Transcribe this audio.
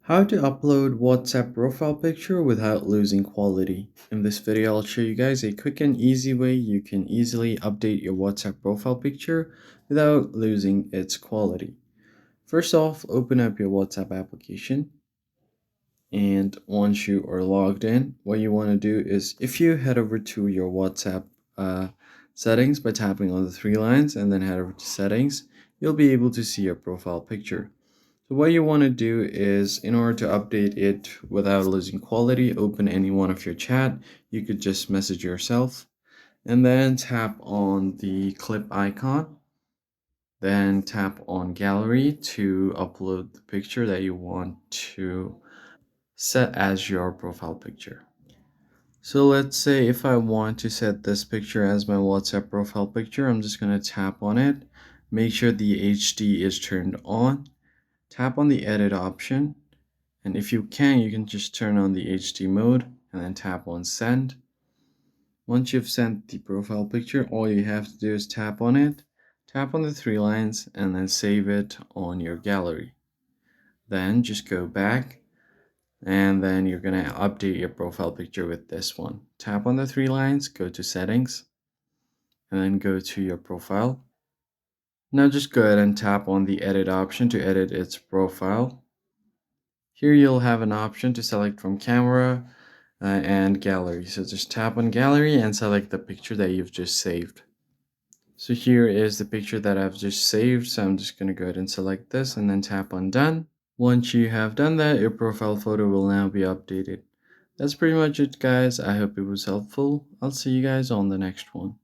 How to upload WhatsApp profile picture without losing quality. In this video, I'll show you guys a quick and easy way you can easily update your WhatsApp profile picture without losing its quality. First off, open up your WhatsApp application. And once you are logged in, what you want to do is if you head over to your WhatsApp uh, settings by tapping on the three lines and then head over to settings, you'll be able to see your profile picture. So what you want to do is, in order to update it without losing quality, open any one of your chat. You could just message yourself and then tap on the clip icon. Then tap on gallery to upload the picture that you want to set as your profile picture. So let's say if I want to set this picture as my WhatsApp profile picture, I'm just going to tap on it. Make sure the HD is turned on. Tap on the edit option, and if you can just turn on the HD mode and then tap on send. Once you've sent the profile picture, all you have to do is tap on it, tap on the three lines, and then save it on your gallery. Then just go back, and then you're going to update your profile picture with this one. Tap on the three lines, go to settings, and then go to your profile. Now just go ahead and tap on the edit option to edit its profile. Here you'll have an option to select from camera and gallery. So just tap on gallery and select the picture that you've just saved. So here is the picture that I've just saved. So I'm just going to go ahead and select this and then tap on done. Once you have done that, your profile photo will now be updated. That's pretty much it, guys. I hope it was helpful. I'll see you guys on the next one.